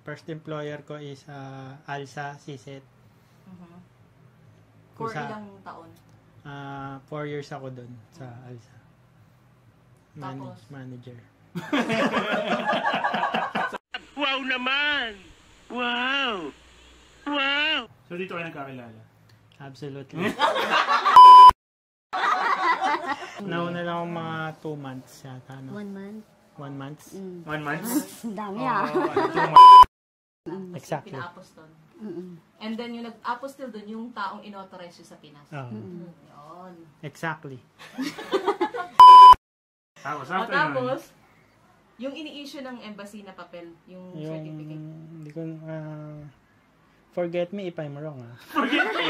first employer ko is ALSA, CSET. For ilang taon? 4 years ako doon sa ALSA. Manager. Wow naman! Wow! Wow! So dito kayo nagkakilala? Absolutely. Nauna lang akong mga 2 months yata. No? 1 month. 1 month? 1 month? Dami Exactly. Pina-apostol. And then yung nag-apostol doon, yung taong inauthorize sa Pinas. Yun. Exactly. Tapos, yung ini-issue ng embassy na papel, yung certificate. Hindi ko, forget me if I'm wrong. Forget me!